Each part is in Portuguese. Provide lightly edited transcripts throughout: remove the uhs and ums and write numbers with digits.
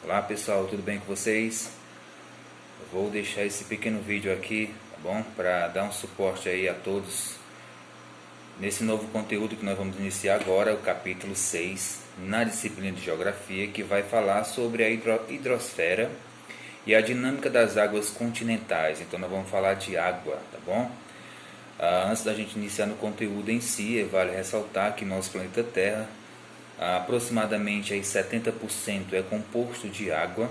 Olá pessoal, tudo bem com vocês? Eu vou deixar esse pequeno vídeo aqui, tá bom? Para dar um suporte aí a todos nesse novo conteúdo que nós vamos iniciar agora, o capítulo 6, na disciplina de Geografia, que vai falar sobre a hidrosfera e a dinâmica das águas continentais. Então nós vamos falar de água, tá bom? Antes da gente iniciar no conteúdo em si, vale ressaltar que nosso planeta Terra, aproximadamente aí 70% é composto de água,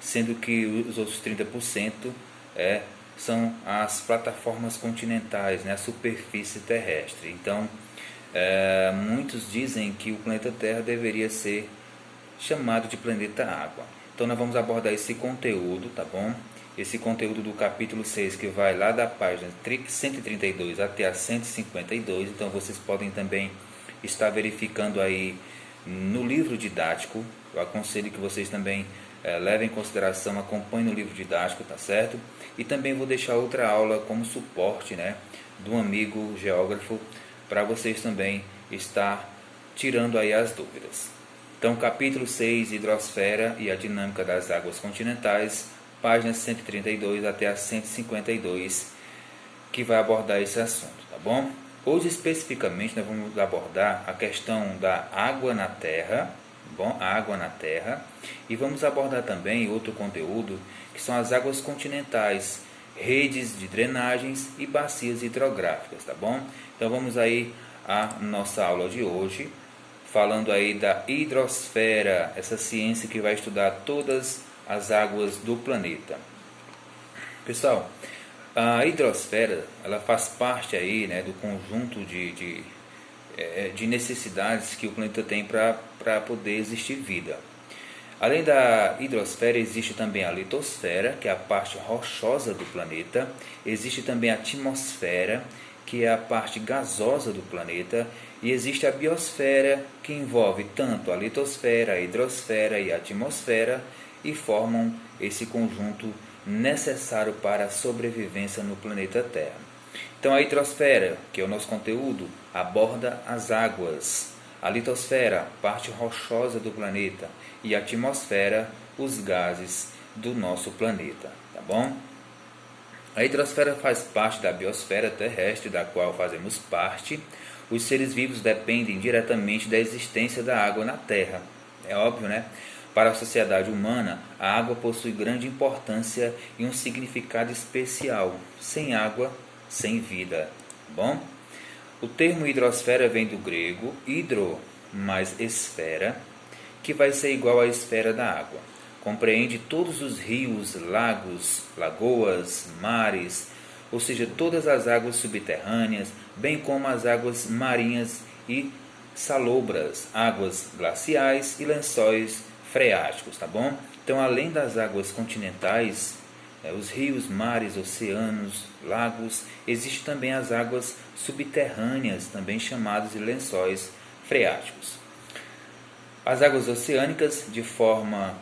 sendo que os outros 30% são as plataformas continentais, né, a superfície terrestre. Então, muitos dizem que o planeta Terra deveria ser chamado de planeta água. Então nós vamos abordar esse conteúdo, tá bom? Esse conteúdo do capítulo 6, que vai lá da página 132 até a 152. Então vocês podem também estar verificando aí no livro didático. Eu aconselho que vocês também levem em consideração, acompanhem no livro didático, tá certo? E também vou deixar outra aula como suporte, né, de um amigo geógrafo, para vocês também estar tirando aí as dúvidas. Então, capítulo 6, hidrosfera e a dinâmica das águas continentais, páginas 132 até a 152, que vai abordar esse assunto, tá bom? Hoje, especificamente, nós vamos abordar a questão da água na Terra, bom? A água na Terra, e vamos abordar também outro conteúdo, que são as águas continentais, redes de drenagens e bacias hidrográficas, tá bom? Então, vamos aí à nossa aula de hoje, falando aí da hidrosfera, essa ciência que vai estudar todas as águas do planeta. Pessoal, a hidrosfera, ela faz parte aí, né, do conjunto de necessidades que o planeta tem para poder existir vida. Além da hidrosfera, existe também a litosfera, que é a parte rochosa do planeta. Existe também a atmosfera, que é a parte gasosa do planeta, e existe a biosfera, que envolve tanto a litosfera, a hidrosfera e a atmosfera, e formam esse conjunto necessário para a sobrevivência no planeta Terra. Então a hidrosfera, que é o nosso conteúdo, aborda as águas, a litosfera, parte rochosa do planeta, e a atmosfera, os gases do nosso planeta, tá bom? A hidrosfera faz parte da biosfera terrestre, da qual fazemos parte. Os seres vivos dependem diretamente da existência da água na Terra. É óbvio, né? Para a sociedade humana, a água possui grande importância e um significado especial. Sem água, sem vida. Bom? O termo hidrosfera vem do grego hidro mais esfera, que vai ser igual à esfera da água. Compreende todos os rios, lagos, lagoas, mares, ou seja, todas as águas subterrâneas, bem como as águas marinhas e salobras, águas glaciais e lençóis freáticos, tá bom? Então, além das águas continentais, os rios, mares, oceanos, lagos, existem também as águas subterrâneas, também chamadas de lençóis freáticos. As águas oceânicas, de forma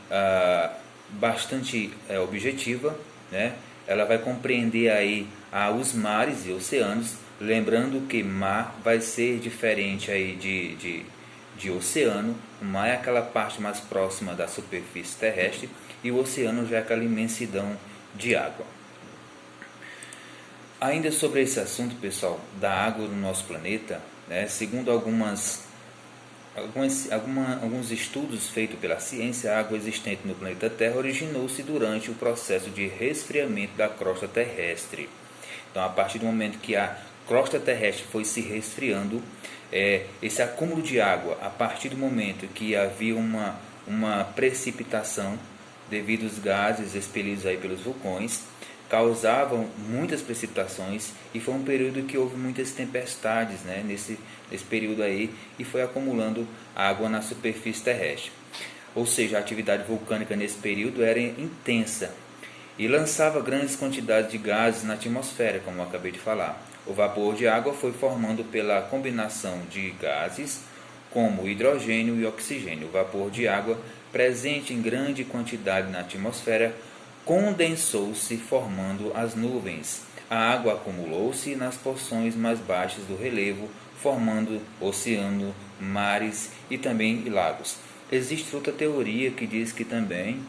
bastante objetiva, né? Ela vai compreender aí os mares e oceanos, lembrando que mar vai ser diferente aí de oceano. O mar é aquela parte mais próxima da superfície terrestre e o oceano já é aquela imensidão de água. Ainda sobre esse assunto, pessoal, da água no nosso planeta, né, segundo alguns estudos feitos pela ciência, a água existente no planeta Terra originou-se durante o processo de resfriamento da crosta terrestre. Então, a partir do momento que a crosta terrestre foi se resfriando, esse acúmulo de água, a partir do momento que havia uma precipitação devido aos gases expelidos aí pelos vulcões, causavam muitas precipitações, e foi um período que houve muitas tempestades, né, nesse período aí, e foi acumulando água na superfície terrestre. Ou seja, a atividade vulcânica nesse período era intensa e lançava grandes quantidades de gases na atmosfera, como eu acabei de falar. O vapor de água foi formando pela combinação de gases como hidrogênio e oxigênio. O vapor de água, presente em grande quantidade na atmosfera, condensou-se formando as nuvens. A água acumulou-se nas porções mais baixas do relevo, formando oceano, mares e também lagos. Existe outra teoria que diz que também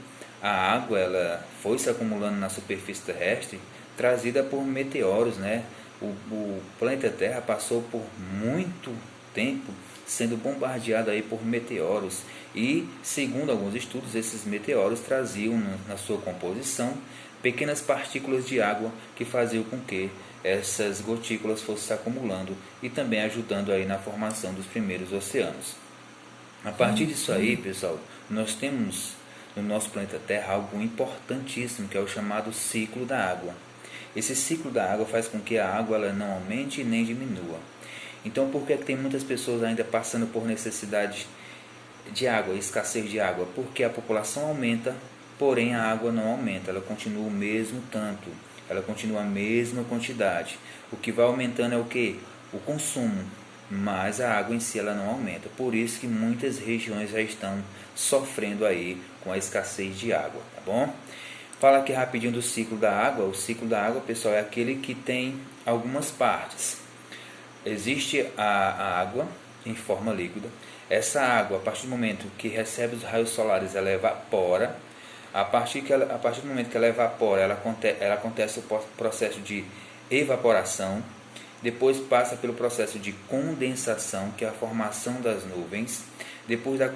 a água ela foi se acumulando na superfície terrestre, trazida por meteoros, né? O planeta Terra passou por muito tempo sendo bombardeado aí por meteoros e, segundo alguns estudos, esses meteoros traziam na sua composição pequenas partículas de água que faziam com que essas gotículas fossem se acumulando e também ajudando aí na formação dos primeiros oceanos. A partir disso aí, pessoal, nós temos no nosso planeta Terra algo importantíssimo, que é o chamado ciclo da água. Esse ciclo da água faz com que a água ela não aumente nem diminua. Então, por que tem muitas pessoas ainda passando por necessidade de água, escassez de água? Porque a população aumenta, porém a água não aumenta, ela continua o mesmo tanto, ela continua a mesma quantidade. O que vai aumentando é o que? O consumo, mas a água em si ela não aumenta. Por isso que muitas regiões já estão sofrendo aí com a escassez de água, tá bom? Fala aqui rapidinho do ciclo da água. O ciclo da água, pessoal, é aquele que tem algumas partes. Existe a água em forma líquida. Essa água, a partir do momento que recebe os raios solares, ela evapora. A partir do momento que ela evapora, ela acontece o processo de evaporação. Depois passa pelo processo de condensação, que é a formação das nuvens. Depois da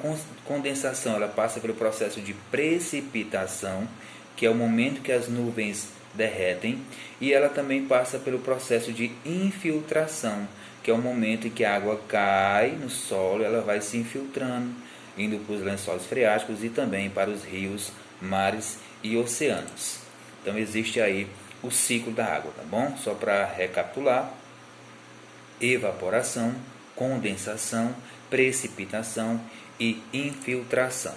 condensação, ela passa pelo processo de precipitação, que é o momento que as nuvens derretem, e ela também passa pelo processo de infiltração, que é o momento em que a água cai no solo, ela vai se infiltrando, indo para os lençóis freáticos e também para os rios, mares e oceanos. Então existe aí o ciclo da água, tá bom? Só para recapitular: evaporação, condensação, precipitação e infiltração.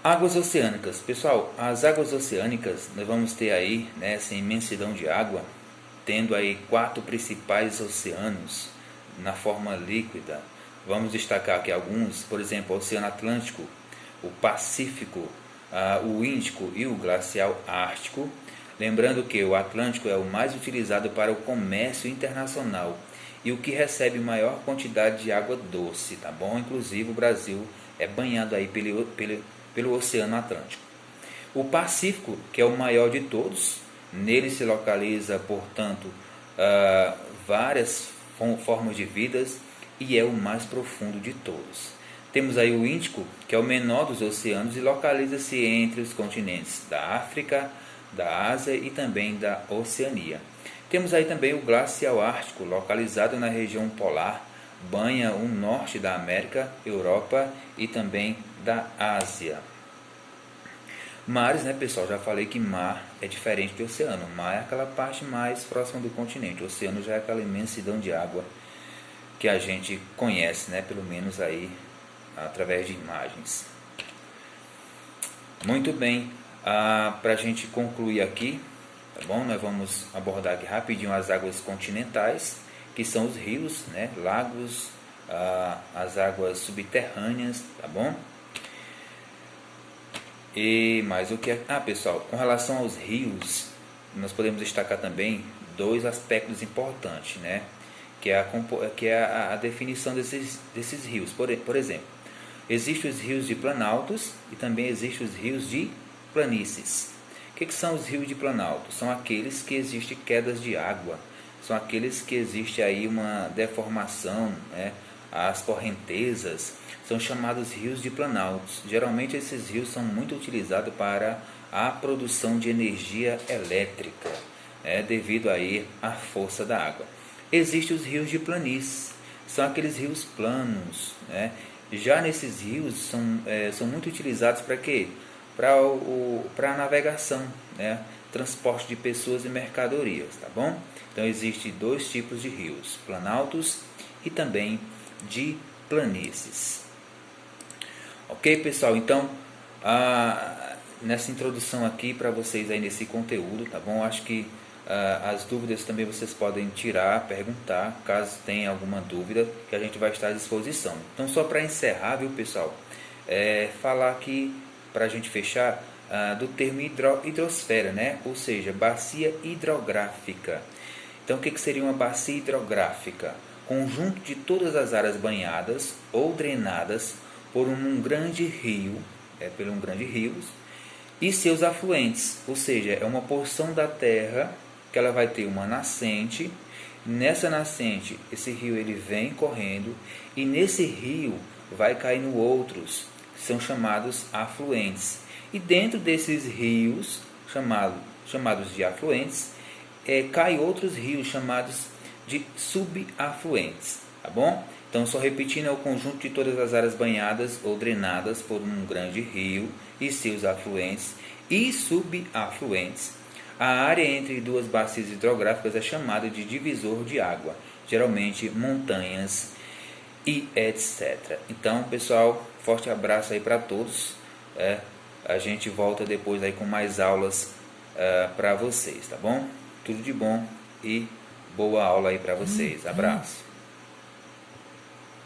Águas oceânicas. Pessoal, as águas oceânicas, nós vamos ter aí, né, essa imensidão de água, tendo aí 4 principais oceanos na forma líquida. Vamos destacar aqui alguns, por exemplo, o Oceano Atlântico, o Pacífico, o Índico e o Glacial Ártico. Lembrando que o Atlântico é o mais utilizado para o comércio internacional e o que recebe maior quantidade de água doce, tá bom? Inclusive o Brasil é banhado aí pelo Oceano Atlântico. O Pacífico, que é o maior de todos, nele se localiza, portanto, várias formas de vidas e é o mais profundo de todos. Temos aí o Índico, que é o menor dos oceanos e localiza-se entre os continentes da África, da Ásia e também da Oceania. Temos aí também o Glacial Ártico, localizado na região polar, banha o norte da América, Europa e também da Ásia. Mares, né, pessoal? Já falei que mar é diferente de oceano. Mar é aquela parte mais próxima do continente. O oceano já é aquela imensidão de água que a gente conhece, né? Pelo menos aí através de imagens. Muito bem. Para a gente concluir aqui, tá bom? Nós vamos abordar aqui rapidinho as águas continentais, que são os rios, né? Lagos, as águas subterrâneas, tá bom? E mais o que é? Pessoal, com relação aos rios, nós podemos destacar também 2 aspectos importantes, né? Que é a definição desses rios. Por exemplo, existem os rios de planaltos e também existem os rios de planícies. O que são os rios de planalto? São aqueles que existem quedas de água, são aqueles que existe aí uma deformação, né? As correntezas são chamados rios de planaltos. Geralmente esses rios são muito utilizados para a produção de energia elétrica, né? Devido aí à força da água. Existem os rios de planície, são aqueles rios planos, né? Já nesses rios são muito utilizados para quê? Para a navegação, né? Transporte de pessoas e mercadorias, tá bom? Então existem 2 tipos de rios, planaltos e também de planícies. Ok, pessoal? Então, nessa introdução aqui para vocês aí nesse conteúdo, tá bom? Acho que as dúvidas também vocês podem tirar, perguntar, caso tenha alguma dúvida, que a gente vai estar à disposição. Então, só para encerrar, viu, pessoal? Falar aqui, para a gente fechar, do termo hidrosfera, né? Ou seja, bacia hidrográfica. Então, o que seria uma bacia hidrográfica? Conjunto de todas as áreas banhadas ou drenadas por um grande rio, por um grande rio e seus afluentes, ou seja, é uma porção da terra que ela vai ter uma nascente. Nessa nascente, esse rio ele vem correndo e nesse rio vai caindo outros, que são chamados afluentes. E dentro desses rios, chamados de afluentes, cai outros rios chamados de subafluentes, tá bom? Então, só repetindo, é o conjunto de todas as áreas banhadas ou drenadas por um grande rio e seus afluentes e subafluentes. A área entre duas bacias hidrográficas é chamada de divisor de água, geralmente montanhas e etc. Então, pessoal, forte abraço aí para todos. A gente volta depois aí com mais aulas para vocês, tá bom? Tudo de bom e boa aula aí para vocês. Abraço.